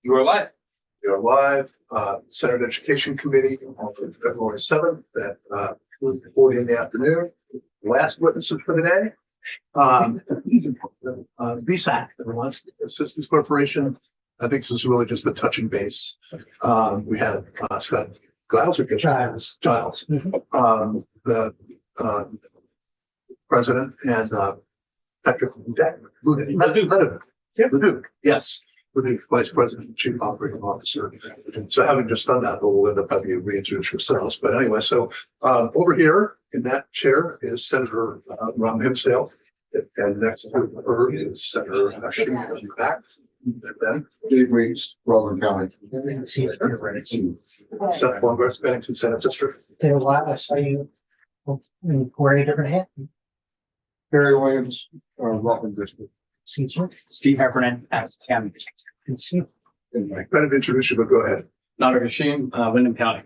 You are live. We are live. Senate Education Committee on February 7th at 4:40 in the afternoon. Last witnesses for the day. BSAC, Vermont Assistance Corporation. I think this is really just a touching base. We had Scott Giles, Giles, the president, and Patrick Leduc, yes. Vice President and Chief Operating Officer. So having just done that, we'll end up having you reintroduce yourselves. But anyway, so over here in that chair is Senator Ron Hinsdale. And next to her is Senator Hashim in the back. And then Dave Weeks, Rutland County. Seth Bongrass, Bennington Senate District. There a while I saw you wearing a different hat. Gary Williams, Rutland District. Caesar. Steve Heffernan, as County. Kind of introduce you, but go ahead. Nader Hashim, Wyndham County.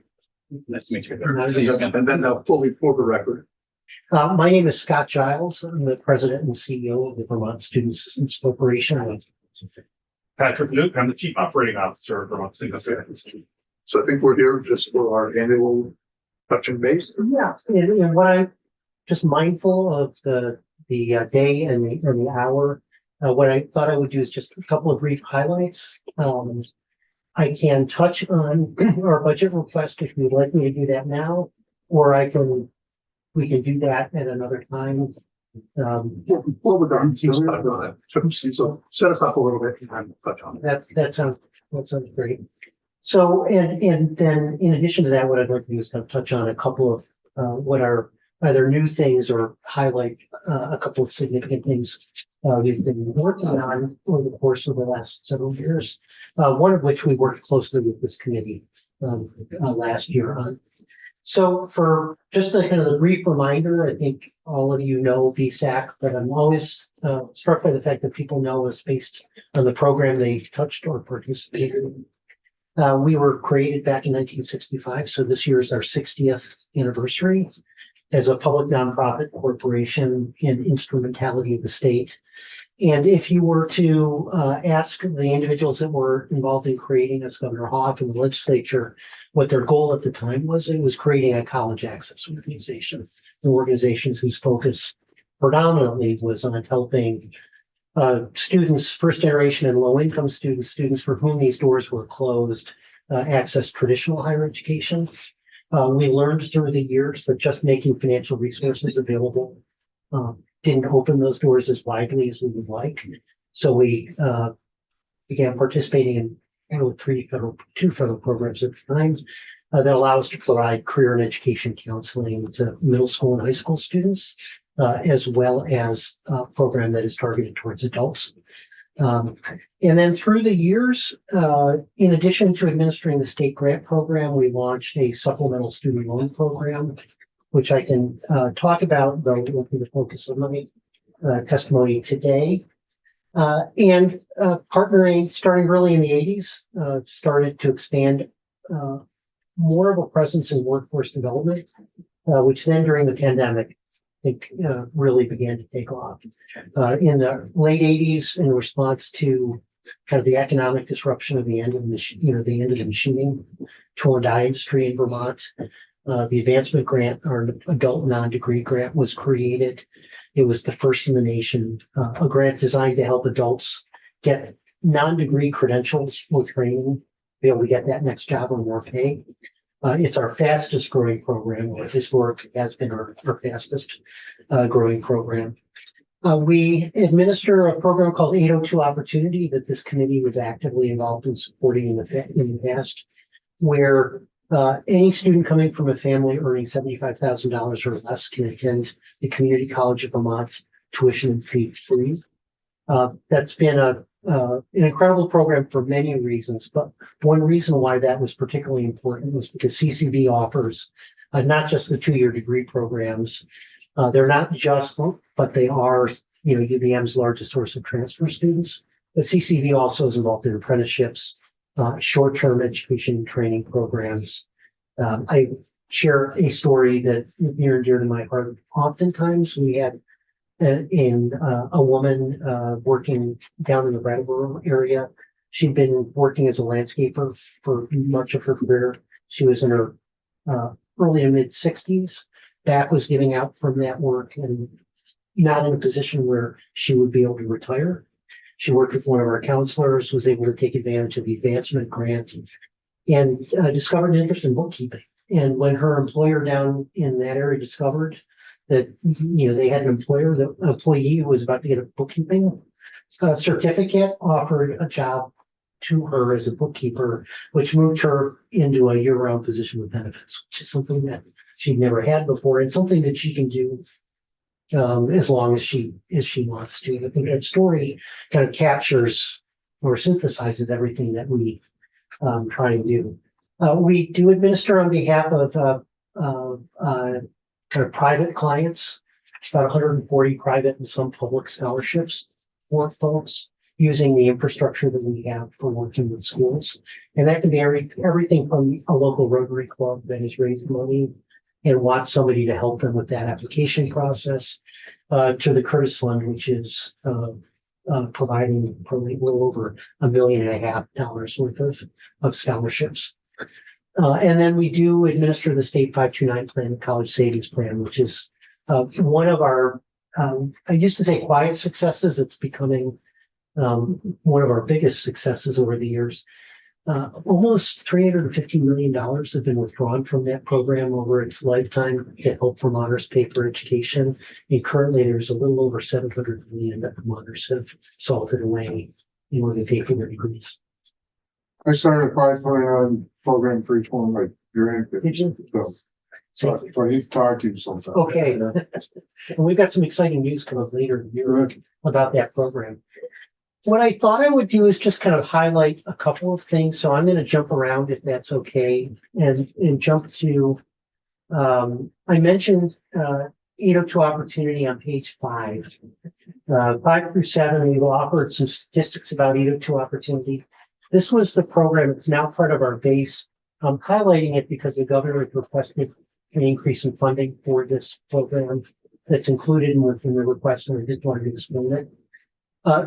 Nice to meet you. Nice to meet you. And then fully for the record. My name is Scott Giles. I'm the president and CEO of the Vermont Student Assistance Corporation. Patrick Luke, I'm the Chief Operating Officer of Vermont Student Assistance. So I think we're here just for our annual touching base. Yeah, and what I'm just mindful of the day and the hour. What I thought I would do is just a couple of brief highlights. I can touch on our budget request if you'd like me to do that now, or we can do that at another time. Before we're done, please touch on it. So set us up a little bit and touch on it. That sounds great. So, and then in addition to that, what I'd like to do is kind of touch on a couple of what are either new things or highlight a couple of significant things we've been working on over the course of the last several years. One of which we worked closely with this committee last year on. So for just a kind of the brief reminder, I think all of you know VSAC, but I'm always struck by the fact that people know us based on the program they touched or participated in. We were created back in 1965, so this year is our 60th anniversary as a public nonprofit corporation and instrumentality of the state. And if you were to ask the individuals that were involved in creating us, Governor Hoff and the legislature, what their goal at the time was, it was creating a college access organization, an organization whose focus predominantly was on helping students, first generation and low income students for whom these doors were closed, access traditional higher education. We learned through the years that just making financial resources available didn't open those doors as widely as we would like. So we began participating in two federal programs at the time that allow us to provide career and education counseling to middle school and high school students, as well as a program that is targeted towards adults. And then through the years, in addition to administering the state grant program, we launched a supplemental student loan program, which I can talk about, though it won't be the focus of my testimony today. And partnering, starting really in the 80s, started to expand more of a presence in workforce development, which then during the pandemic, I think really began to take off. In the late 80s, in response to kind of the economic disruption of the end of the machining tool and die industry in Vermont, the advancement grant, or adult non-degree grant, was created. It was the first in the nation, a grant designed to help adults get non-degree credentials or training, be able to get that next job or more pay. It's our fastest growing program, or historically has been our fastest growing program. We administer a program called 802 Opportunity that this committee was actively involved in supporting in the past, where any student coming from a family earning $75,000 or less can attend the Community College of Vermont tuition and fee free. That's been an incredible program for many reasons, but one reason why that was particularly important was because CCV offers not just the 2-year degree programs. They're not just, but they are, UVM's largest source of transfer students. But CCV also is involved in apprenticeships, short-term education and training programs. I share a story that is near and dear to my heart. Oftentimes we had a woman working down in the Brattleboro area She'd been working as a landscaper for much of her career. She was in her early to mid 60s. Back was giving out from that work and not in a position where she would be able to retire. She worked with one of our counselors, was able to take advantage of the advancement grant and discovered an interest in bookkeeping. And when her employer down in that area discovered that, they had an employee who was about to get a bookkeeping certificate, offered a job to her as a bookkeeper, which moved her into a year-round position with benefits, which is something that she'd never had before and something that she can do as long as she wants to. I think that story kind of captures or synthesizes everything that we try and do. We do administer on behalf of kind of private clients. It's about 140 private and some public scholarships for folks using the infrastructure that we have for working with schools. And that can be everything from a local Rotary Club that has raised money and wants somebody to help them with that application process, to the Curtis Fund, which is providing probably a little over $1.5 million worth of scholarships. And then we do administer the state 529 plan, college savings plan, which is one of our, I used to say quiet successes. It's becoming one of our biggest successes over the years. Almost $350 million have been withdrawn from that program over its lifetime to help Vermonters pay for education. And currently there's a little over 700 million that Vermonters have salted away in order to pay for their degrees. I started a 529 program for each one of my grandkids. Did you? So I need to talk to you sometime. Okay. And we've got some exciting news coming up later in the year about that program. What I thought I would do is just kind of highlight a couple of things. So I'm going to jump around if that's okay and jump to, I mentioned 802 Opportunity on page 5. 5 through 7, we've offered some statistics about 802 Opportunity. This was the program. It's now part of our base. I'm highlighting it because the governor has requested an increase in funding for this program that's included within the request, and I just wanted to explain it.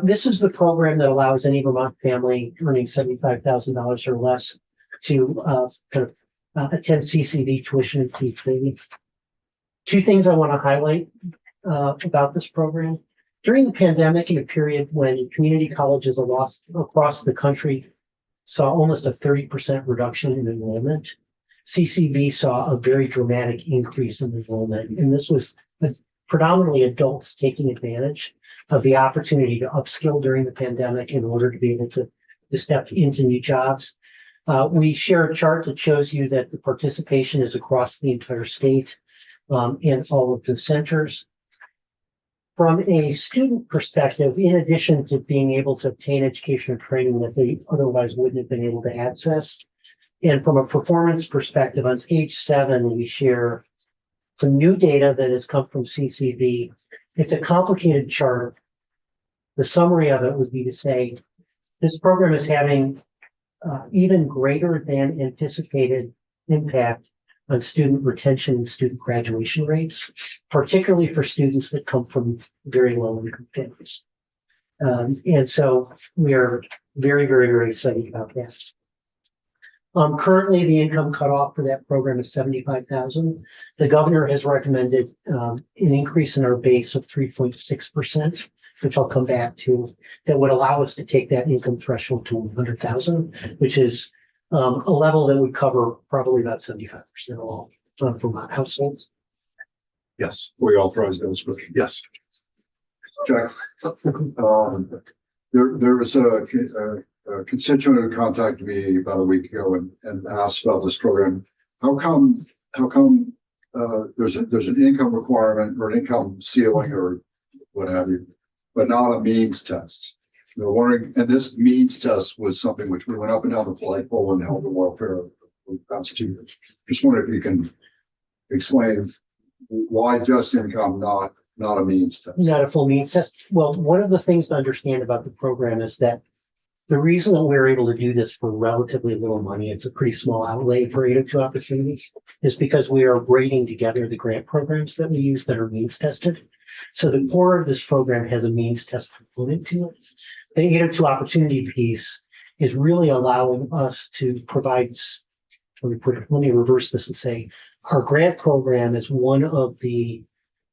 This is the program that allows any Vermont family earning $75,000 or less to attend CCV tuition and fee training. Two things I want to highlight about this program. During the pandemic, in a period when community colleges across the country saw almost a 30% reduction in enrollment, CCV saw a very dramatic increase in enrollment. And this was predominantly adults taking advantage of the opportunity to upskill during the pandemic in order to be able to step into new jobs. We share a chart that shows you that the participation is across the entire state and all of the centers. From a student perspective, in addition to being able to obtain education or training that they otherwise wouldn't have been able to access, and from a performance perspective, on page 7, we share some new data that has come from CCV. It's a complicated chart. The summary of it would be to say, this program is having even greater than anticipated impact on student retention and student graduation rates, particularly for students that come from very low income families. And so we are very, very, very excited about that. Currently, the income cutoff for that program is $75,000. The governor has recommended an increase in our base of 3.6%, which I'll come back to, that would allow us to take that income threshold to $100,000, which is a level that would cover probably about 75% of all Vermont households. Yes, We authorize those. yes. Jack, there was a constituent who contacted me about a week ago and asked about this program. How come there's an income requirement or an income ceiling or what have you, but not a means test? They're wondering, and this means test was something which we went up and down the flagpole and held the welfare for the past 2 years. Just wonder if you can explain why just income, not a means test. Not a full means test. Well, one of the things to understand about the program is that the reason that we're able to do this for relatively little money, it's a pretty small outlay for 802 Opportunities, is because we are braiding together the grant programs that we use that are means tested. So the core of this program has a means test component to it. The 802 Opportunity piece is really allowing us to provide, let me reverse this and say, our grant program is one of the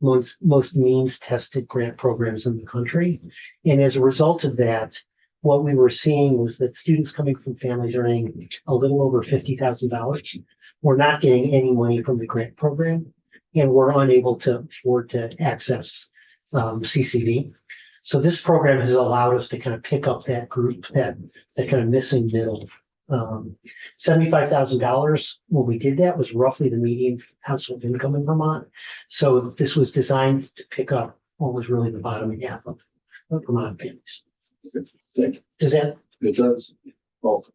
most means tested grant programs in the country. And as a result of that, what we were seeing was that students coming from families earning a little over $50,000 were not getting any money from the grant program and were unable to afford to access CCV. So this program has allowed us to kind of pick up that group, that kind of missing middle. $75,000 when we did that was roughly the median household income in Vermont. So this was designed to pick up what was really the bottom half of Vermont families. Thank you. Does that? It does. Well,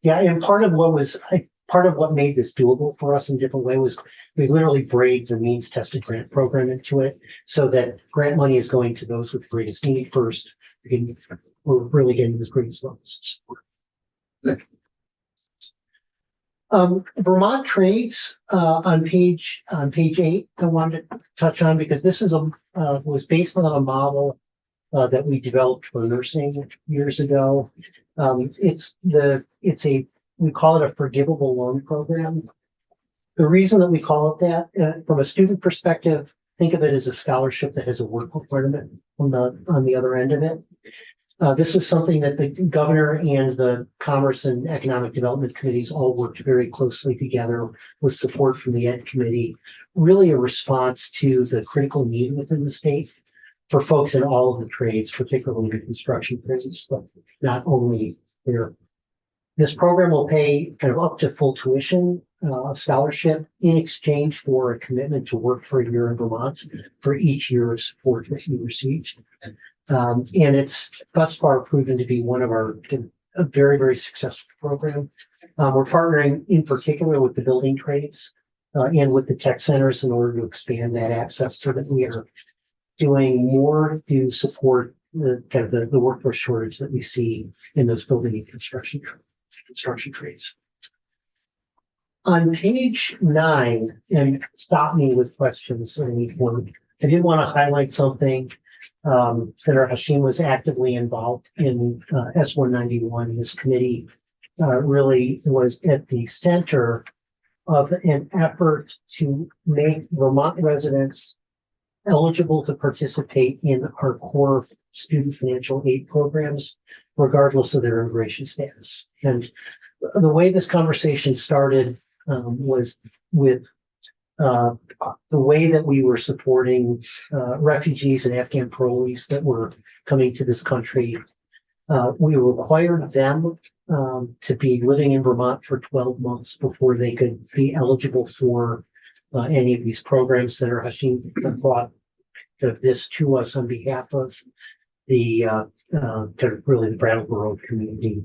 Yeah, and part of what made this doable for us in a different way was we literally braid the means tested grant program into it so that grant money is going to those with the greatest need first. We're really getting this greatest levels of support. Vermont trades on page 8, I wanted to touch on because this is was based on a model that we developed for nursing years ago. We call it a forgivable loan program. The reason that we call it that, from a student perspective, think of it as a scholarship that has a work requirement on the other end of it. This was something that the governor and the Commerce and Economic Development Committees all worked very closely together with support from the Ed Committee, really a response to the critical need within the state for folks in all of the trades, particularly the construction trades, but not only there. This program will pay kind of up to full tuition scholarship in exchange for a commitment to work for a year in Vermont for each year of support that you receive. And it's thus far proven to be a very, very successful program. We're partnering in particular with the building trades and with the tech centers in order to expand that access so that we are doing more to support the workforce shortage that we see in those building and construction trades. On page 9, and stop me with questions on each one, I did want to highlight something. Senator Hashim was actively involved in S191. This committee really was at the center of an effort to make Vermont residents eligible to participate in our core student financial aid programs, regardless of their immigration status. And the way this conversation started was with the way that we were supporting refugees and Afghan parolees that were coming to this country. We required them to be living in Vermont for 12 months before they could be eligible for any of these programs. Senator Hashim brought this to us on behalf of the really the Brattleboro community.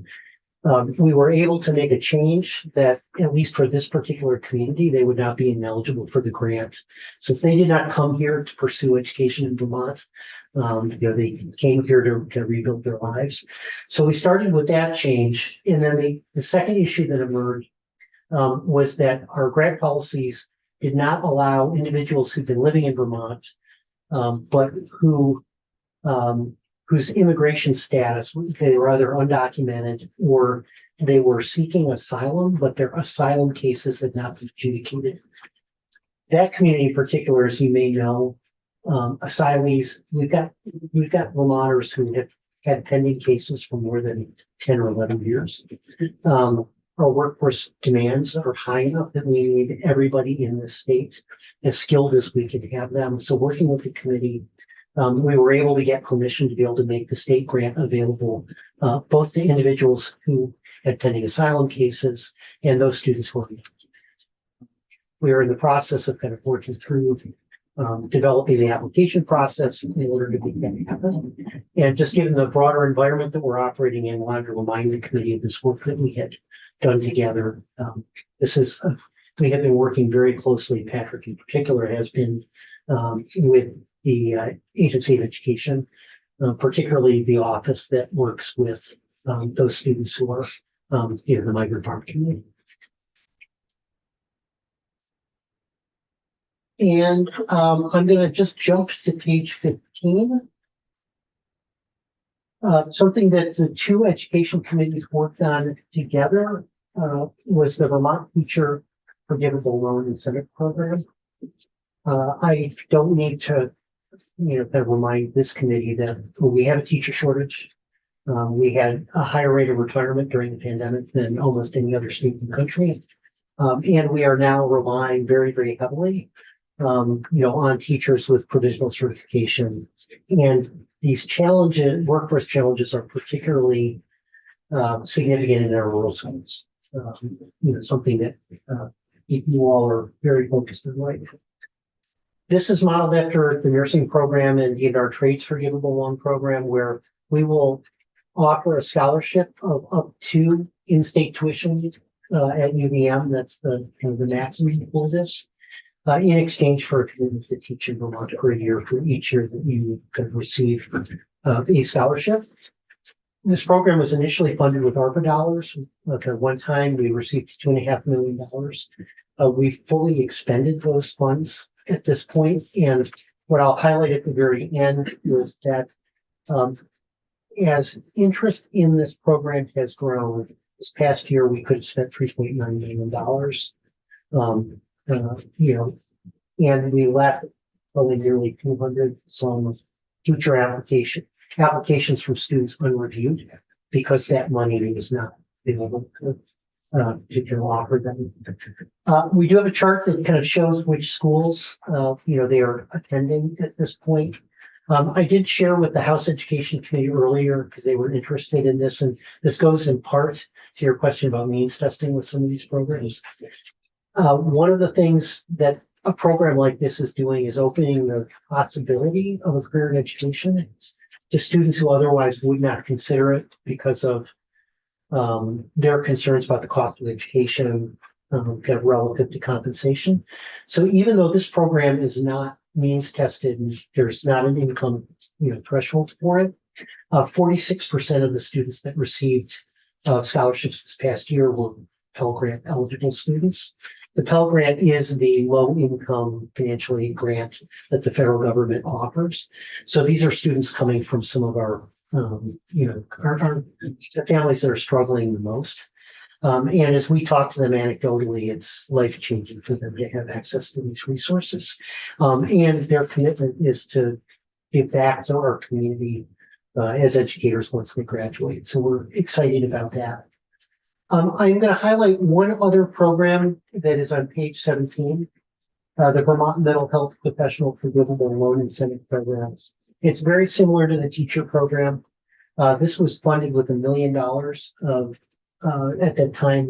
We were able to make a change that, at least for this particular community, they would not be ineligible for the grant. So if they did not come here to pursue education in Vermont, they came here to rebuild their lives. So we started with that change. And then the second issue that emerged was that our grant policies did not allow individuals who've been living in Vermont, but whose immigration status, they were either undocumented or they were seeking asylum, but their asylum cases had not been adjudicated. That community in particular, as you may know, asylees, we've got Vermonters who have had pending cases for more than 10 or 11 years. Our workforce demands are high enough that we need everybody in the state as skilled as we can have them. So working with the committee, we were able to get permission to be able to make the state grant available, both to individuals who had pending asylum cases and those students who are. We are in the process of kind of working through developing the application process in order to make that happen. And just given the broader environment that we're operating in, wanted to remind the committee of this work that we had done together. We have been working very closely, Patrick in particular has been with the Agency of Education, particularly the office that works with those students who are the migrant farm community. And I'm going to just jump to page 15. Something that the two education committees worked on together was the Vermont Teacher Forgivable Loan Incentive Program. I don't need to, kind of remind this committee that we have a teacher shortage. We had a higher rate of retirement during the pandemic than almost any other state in the country. And we are now relying very, very heavily, on teachers with provisional certification. And these challenges, workforce challenges, are particularly significant in our rural schools. Something that you all are very focused on right now. This is modeled after the nursing program and our trades forgivable loan program, where we will offer a scholarship of up to in-state tuition at UVM. That's the maximum for this, in exchange for a commitment to teach in Vermont for a year for each year that you could receive a scholarship. This program was initially funded with ARPA dollars. At one time, we received $2.5 million. We fully expended those funds at this point. And what I'll highlight at the very end is that as interest in this program has grown, this past year we could have spent $3.9 million. And we left only nearly 200 some future applications from students unreviewed because that money is not available to offer them. We do have a chart that kind of shows which schools, they are attending at this point. I did share with the House Education Committee earlier because they were interested in this, and this goes in part to your question about means testing with some of these programs. One of the things that a program like this is doing is opening the possibility of a career in education to students who otherwise would not consider it because of their concerns about the cost of education, kind of relative to compensation. So even though this program is not means tested and there's not an income threshold for it, 46% of the students that received scholarships this past year were Pell Grant eligible students. The Pell Grant is the low income financial aid grant that the federal government offers. So these are students coming from some of our the families that are struggling the most. And as we talk to them anecdotally, it's life-changing for them to have access to these resources. And their commitment is to give back to our community as educators once they graduate. So we're excited about that. I'm going to highlight one other program that is on page 17, the Vermont Mental Health Professional Forgivable Loan Incentive Programs. It's very similar to the teacher program. This was funded with $1 million of, at that time,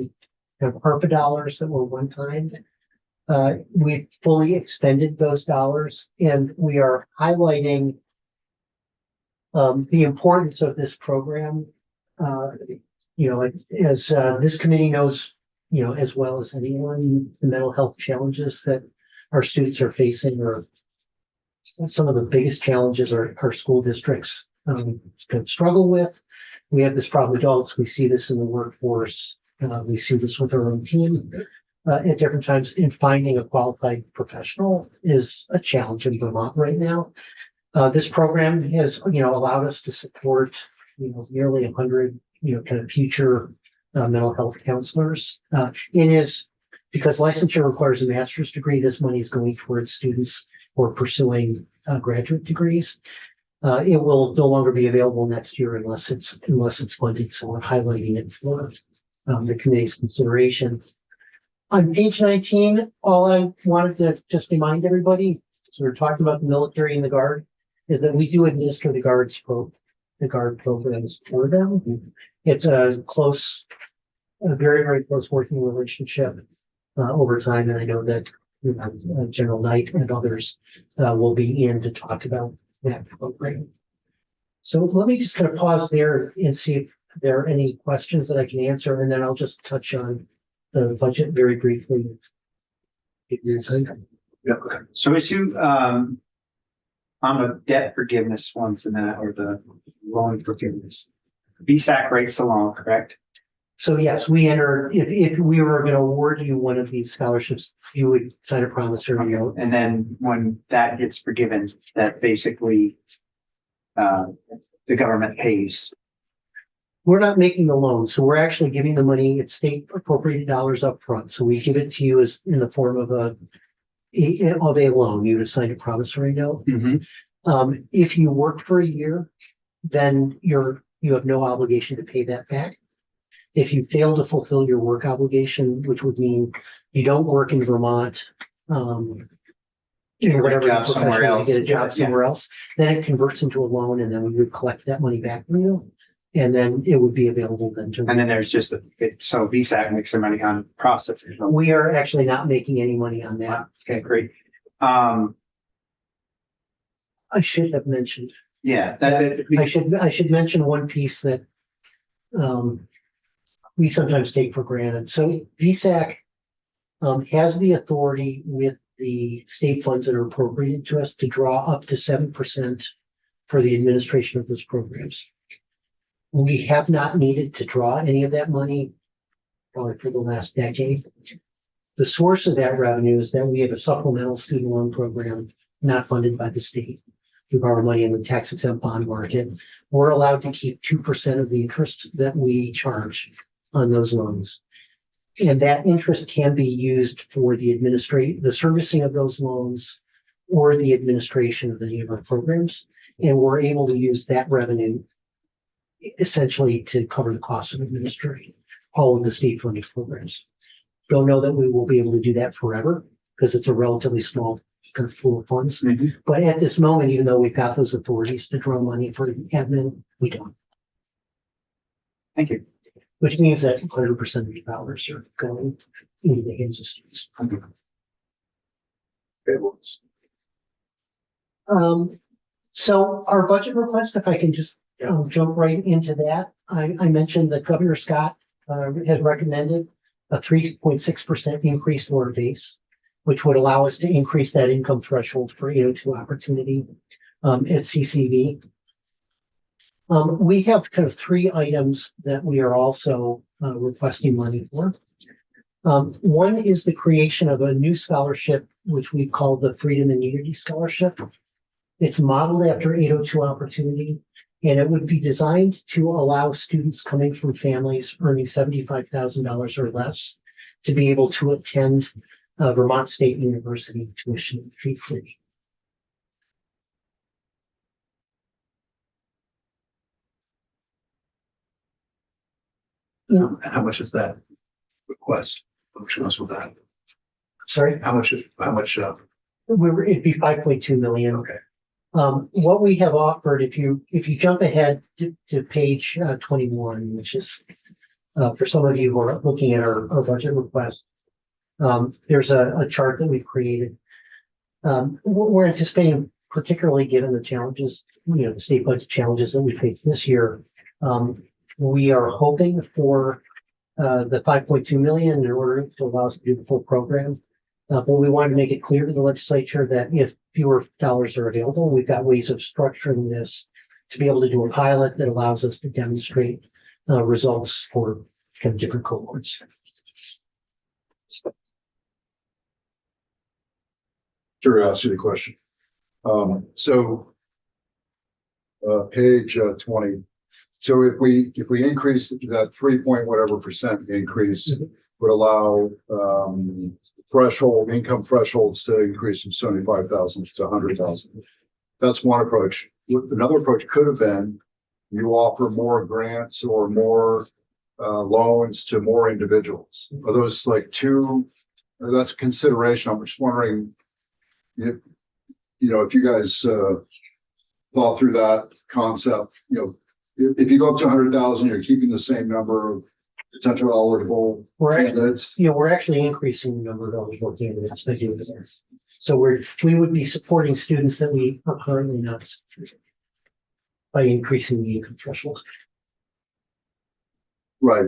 ARPA dollars that were one time. We fully expended those dollars, and we are highlighting the importance of this program. As this committee knows, as well as anyone, the mental health challenges that our students are facing are some of the biggest challenges our school districts can struggle with. We have this problem with adults. We see this in the workforce. We see this with our own team at different times. In finding a qualified professional is a challenge in Vermont right now. This program has, allowed us to support, nearly 100, kind of future mental health counselors. It is because licensure requires a master's degree. This money is going towards students who are pursuing graduate degrees. It will no longer be available next year unless it's funded. So we're highlighting it for the committee's consideration. On page 19, all I wanted to just remind everybody, so we're talking about the military and the Guard, is that we do administer the Guard programs for them. It's a very, very close working relationship over time, and I know that General Knight and others will be in to talk about that program. So let me just kind of pause there and see if there are any questions that I can answer, and then I'll just touch on the budget very briefly. Yeah, okay. So as you, on the debt forgiveness ones and that, or the loan forgiveness, BSAC rates the loan, correct? So yes, we enter, if we were going to award you one of these scholarships, you would sign a promissory note. And then when that gets forgiven, that basically the government pays. We're not making the loan, so we're actually giving the money, it's state appropriated dollars up front. So we give it to you as in the form of a loan. You would sign a promissory note. If you worked for a year, then you have no obligation to pay that back. If you fail to fulfill your work obligation, which would mean you don't work in Vermont, Get a whatever job somewhere profession, you else. get a job Yeah. somewhere else, then it converts into a loan and then we would collect that money back from you. And then it would be available then to. And then there's just, so VSAC makes their money on processing. We are actually not making any money on that. Okay, great. I should have mentioned, Yeah, I should mention one piece that we sometimes take for granted. So VSAC has the authority with the state funds that are appropriated to us to draw up to 7% for the administration of those programs. We have not needed to draw any of that money probably for the last decade. The source of that revenue is that we have a supplemental student loan program not funded by the state. We borrow money in the tax exempt bond market. We're allowed to keep 2% of the interest that we charge on those loans. And that interest can be used for the servicing of those loans or the administration of any of our programs. And we're able to use that revenue essentially to cover the cost of administering all of the state funded programs. Don't know that we will be able to do that forever because it's a relatively small kind of pool of funds. But at this moment, even though we've got those authorities to draw money for admin, we don't. Thank you. Which means that 100% of the dollars are going into the hands of students. So our budget request, if I can just jump right into that, I mentioned that Governor Scott has recommended a 3.6% increase to our base, which would allow us to increase that income threshold for 802 opportunity at CCV. We have kind of three items that we are also requesting money for. One is the creation of a new scholarship, which we call the Freedom and Unity Scholarship. It's modeled after 802 opportunity, and it would be designed to allow students coming from families earning $75,000 or less to be able to attend Vermont State University tuition fee-free. And how much is that request? How much goes with that? Sorry, How much, it'd be 5.2 million. okay. What we have offered, if you jump ahead to page 21, which is for some of you who are looking at our budget request, there's a chart that we've created. We're anticipating, particularly given the challenges, the state budget challenges that we face this year, we are hoping for the 5.2 million in order to allow us to do the full program. But we wanted to make it clear to the legislature that if fewer dollars are available, we've got ways of structuring this to be able to do a pilot that allows us to demonstrate results for kind of different cohorts. Curiosity question. Page 20. So if we increase that 3% increase would allow income thresholds to increase from 75,000 to 100,000. That's one approach. Another approach could have been you offer more grants or more loans to more individuals. Are those like two? That's a consideration. I'm just wondering if you guys thought through that concept. If you go up to 100,000, you're keeping the same number of potential eligible candidates. We're actually increasing the number of eligible candidates by doing this. So we would be supporting students that we are currently not supporting by increasing the income threshold. Right,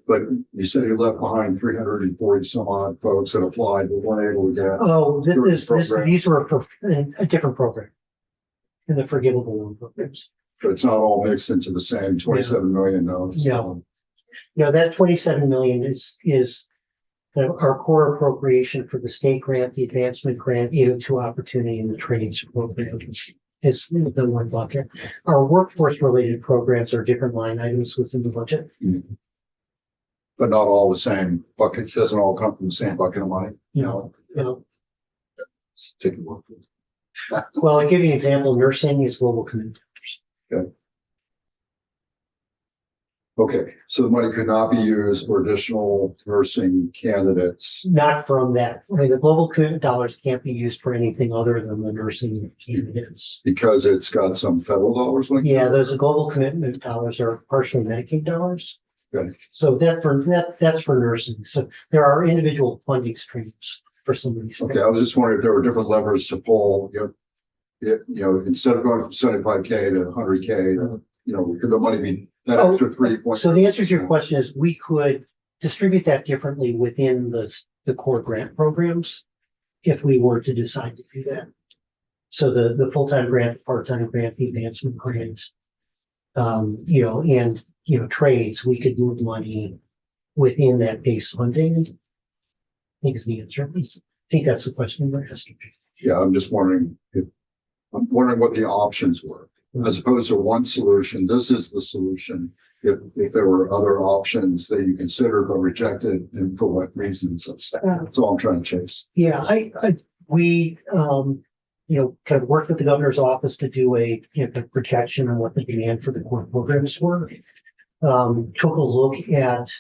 but you said you left behind 340 some odd folks that applied but weren't able to get. Oh, these were a different program in the forgivable loan programs. But it's not all mixed into the same 27 million dollars. No. No, that 27 million is our core appropriation for the state grant, the advancement grant, 802 opportunity, and the training program. is the one bucket. Our workforce related programs are different line items within the budget. But not all the same bucket, doesn't all come from the same bucket of money, you know? Take a look. Well, I'll give you an example. Nursing is global commitment. Okay, so the money could not be used for additional nursing candidates. Not from that. I mean, the global commitment dollars can't be used for anything other than the nursing candidates. Because it's got some federal dollars linked? Yeah, those global commitment dollars are partial Medicaid dollars. Okay. So that's for nursing. So there are individual funding streams for some of these. Okay, I was just wondering if there were different levers to pull, instead of going from 75K to 100K, could the money be that Oh, extra 3 points? So the answer to your question is we could distribute that differently within the core grant programs if we were to decide to do that. So the full-time grant, part-time grant, the advancement grants, and trades, we could move money within that base funding. I think is the answer. I think that's the question we're asking. Yeah, I'm wondering what the options were, as opposed to one solution. This is the solution. If there were other options that you considered but rejected, and for what reasons, that's all I'm trying to chase. Yeah, we kind of worked with the governor's office to do a projection on what the demand for the core programs were. Took a look at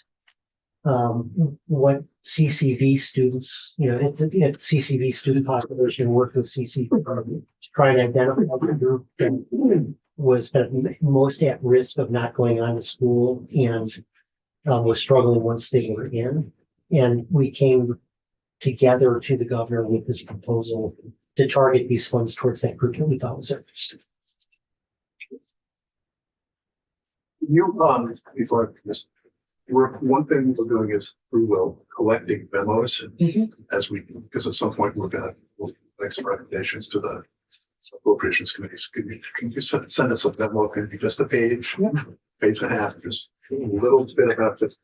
what CCV students, at CCV student population, worked with CCV to try and identify the group that was kind of most at risk of not going on to school and was struggling once they were in. And we came together to the governor with this proposal to target these funds towards that group that we thought was at risk. Before this, one thing we're doing is we will collecting memos because at some point we'll make some recommendations to the appropriations committees. Can you send us a memo? Can be just a page, page and a half, just a little bit about the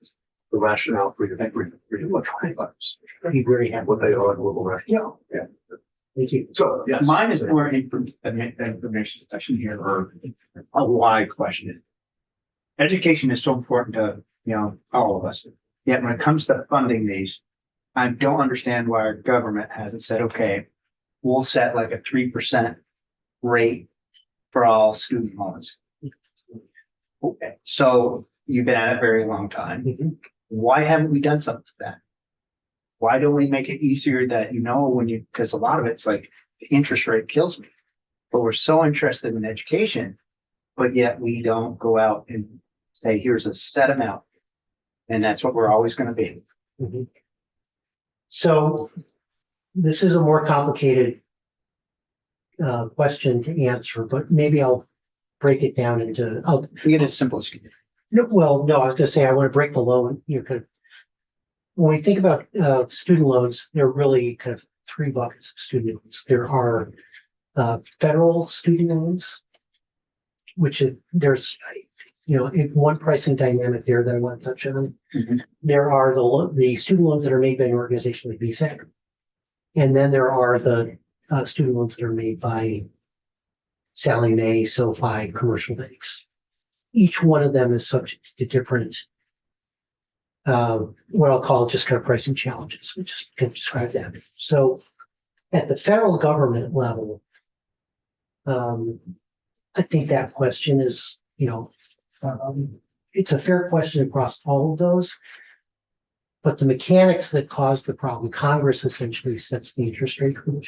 rationale for your items. I'd be very happy. What they are, and what the rationale. Yeah. Thank you. So yes. Mine is more information section here, or a why question. Education is so important to, all of us. Yet when it comes to funding these, I don't understand why our government hasn't said, okay, we'll set like a 3% rate for all student loans. Okay, so you've been at it a very long time. Why haven't we done something like that? Why don't we make it easier that, because a lot of it's like the interest rate kills me, but we're so interested in education, but yet we don't go out and say, here's a set amount. And that's what we're always going to be. So this is a more complicated question to answer, but maybe I'll break it down into, Get it as simple as you can. I was going to say, I want to break the loan. When we think about student loans, there are really kind of three buckets of student loans. There are federal student loans, which there's one pricing dynamic there that I want to touch on. There are the student loans that are made by an organization like VSAC, and then there are the student loans that are made by Sallie Mae, SoFi, commercial banks. Each one of them is subject to different, what I'll call just kind of pricing challenges, which is can describe that. So at the federal government level, I think that question is, it's a fair question across all of those. But the mechanics that cause the problem, Congress essentially sets the interest rate for the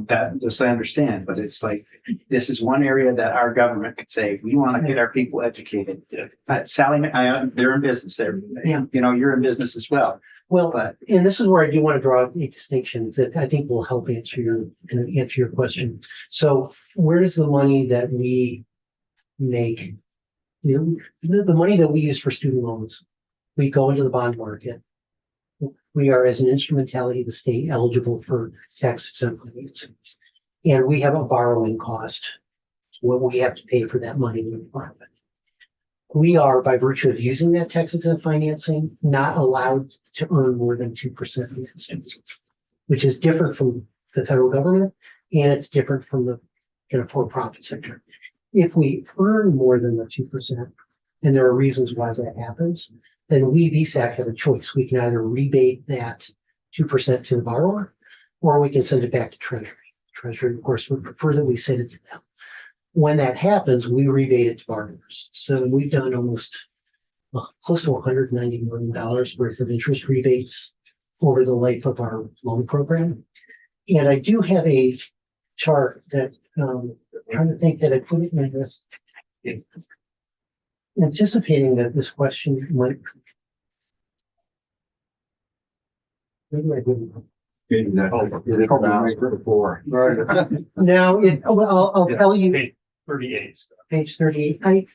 That just I understand, but it's like, this is one area that our government could say, we want to get our people educated. Sallie, they're in business there. Yeah. You're in business as well. Well, But and this is where I do want to draw a distinction that I think will help answer your question. So where does the money that we make, the money that we use for student loans, we go into the bond market. We are, as an instrumentality of the state, eligible for tax exempt financing. And we have a borrowing cost, what we have to pay for that money when we borrow it. We are, by virtue of using that tax exempt financing, not allowed to earn more than 2% against it, which is different from the federal government, and it's different from the kind of for-profit sector. If we earn more than the 2%, and there are reasons why that happens, then we, VSAC, have a choice. We can either rebate that 2% to the borrower, or we can send it back to Treasury. Treasury, of course, would prefer that we send it to them. When that happens, we rebate it to borrowers. So we've done almost close to $190 million worth of interest rebates over the life of our loan program. And I do have a chart that I'm trying to think that I put it in this, anticipating that this question might. Maybe I didn't. Before. Now, I'll tell you. Page 38. Page 38,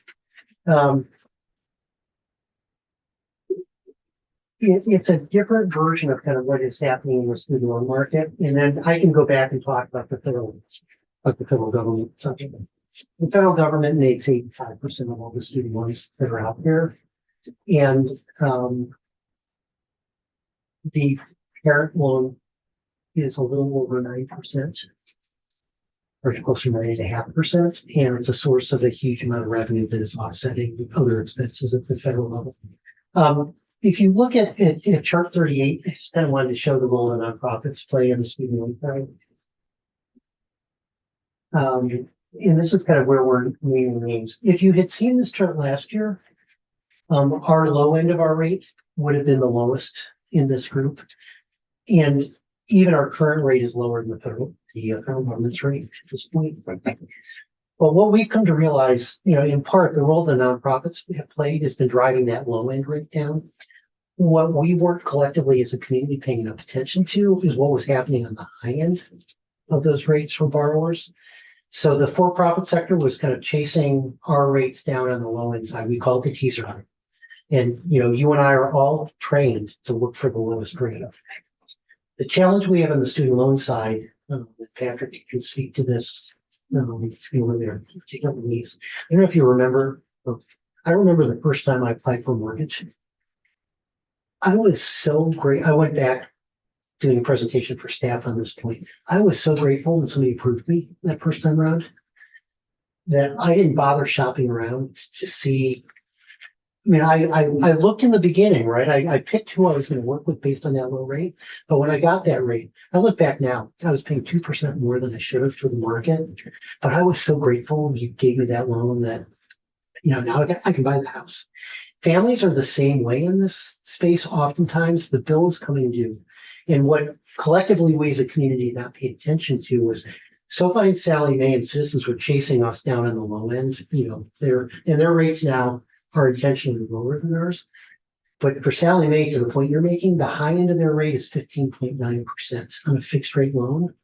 it's a different version of kind of what is happening in the student loan market. And then I can go back and talk about the federal government subject. The federal government makes 85% of all the student loans that are out there. And, the parent loan is a little over 9%. Or closer to 9.5%, and it's a source of a huge amount of revenue that is offsetting other expenses at the federal level. If you look at chart 38, I just kind of wanted to show the role that nonprofits play in the student loan side. And this is kind of where we're naming names. If you had seen this chart last year, our low end of our rate would have been the lowest in this group. And even our current rate is lower than the federal government's rate at this point. But what we've come to realize, in part, the role the nonprofits have played has been driving that low end rate down. What we weren't collectively as a community paying enough attention to is what was happening on the high end of those rates for borrowers. So the for-profit sector was kind of chasing our rates down on the low end side. We call it the teaser rate. And, you and I are all trained to look for the lowest rate. The challenge we have on the student loan side, Patrick can speak to this, when they're taking up the lease. I don't know if you remember, I remember the first time I applied for a mortgage. I was so great. I went back doing a presentation for staff on this point. I was so grateful when somebody approved me that first time around that I didn't bother shopping around to see. I looked in the beginning, right? I picked who I was going to work with based on that low rate. But when I got that rate, I look back now, I was paying 2% more than I should have for the market. But I was so grateful you gave me that loan that, now I can buy the house. Families are the same way in this space. Oftentimes the bill is coming due. And what collectively we as a community not paid attention to was SoFi and Sally Mae and Citizens were chasing us down on the low end. Their rates now are intentionally lower than ours. But for Sally Mae, to the point you're making, the high end of their rate is 15.9% on a fixed rate loan.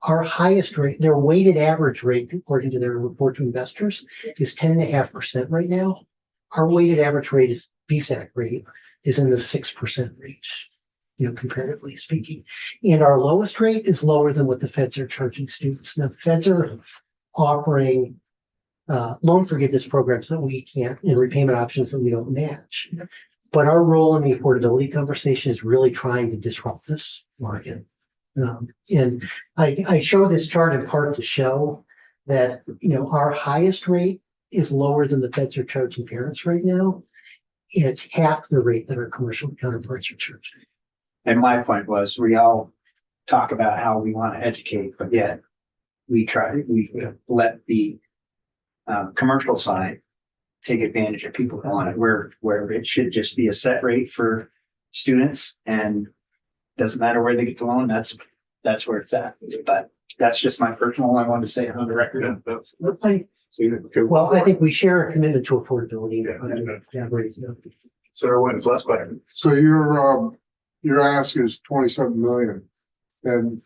Our highest rate, their weighted average rate, according to their report to investors, is 10.5% right now. Our weighted average rate is VSAC rate is in the 6% range, comparatively speaking. And our lowest rate is lower than what the feds are charging students. Now, the feds are offering loan forgiveness programs that we can't, and repayment options that we don't match. But our role in the affordability conversation is really trying to disrupt this market. And I show this chart in part to show that, our highest rate is lower than the feds are charging parents right now. And it's half the rate that our commercial counterparts are charging. And my point was, we all talk about how we want to educate, but yet we let the commercial side take advantage of people who want it, where it should just be a set rate for students, and doesn't matter where they get the loan. That's where it's at. But that's just my personal. I wanted to say it on the record. Well, I think we share a commitment to affordability. Sarah Wins, last question. So your ask is 27 million. And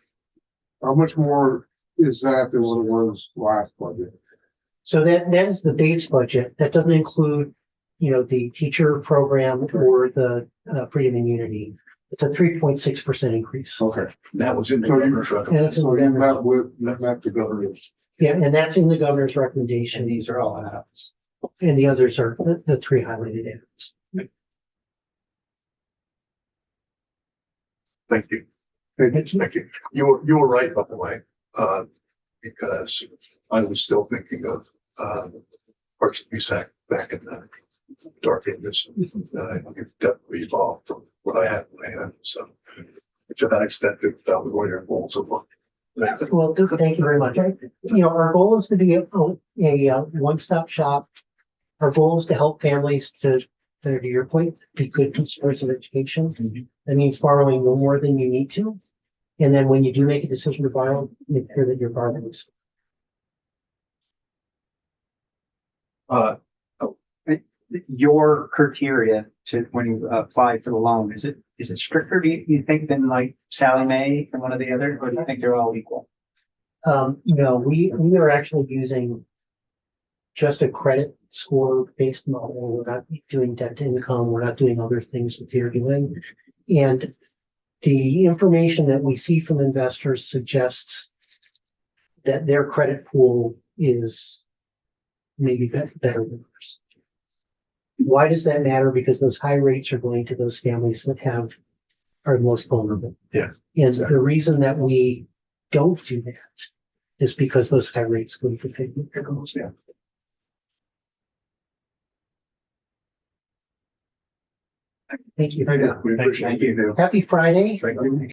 how much more is that than what it was last budget? So that is the base budget. That doesn't include, the teacher program or the freedom and unity. It's a 3.6% increase. Okay, that was in the So you- governor's And recommendation. it's in So the you governor's, met the governor. yeah, and that's in the governor's recommendation. And these are all add-ons. And the others are the three highlighted areas. Thank you. Thank you. Thank you. You were right, by the way. because I was still thinking of, parts of BSAC back in the dark ages. It's definitely evolved from what I had in my hand, so to that extent, that was one of your goals so far. Well, thank you very much. You know, our goal is to be a one-stop shop. Our goal is to help families to your point, be good consumers of education. That means borrowing no more than you need to. And then when you do make a decision to borrow, make sure that you're borrowing. Your criteria to, when you apply for the loan, is it stricter, do you think, than like Sally Mae and one of the other, or do you think they're all equal? No, we are actually using just a credit score based model. We're not doing debt to income. We're not doing other things that they're doing. And the information that we see from investors suggests that their credit pool is maybe better than ours. Why does that matter? Because those high rates are going to those families that are the most vulnerable. Yeah, And the reason that we don't do that is because those high rates go to the Yeah. Thank you. We appreciate Thank you. you. Happy Friday. Thank you.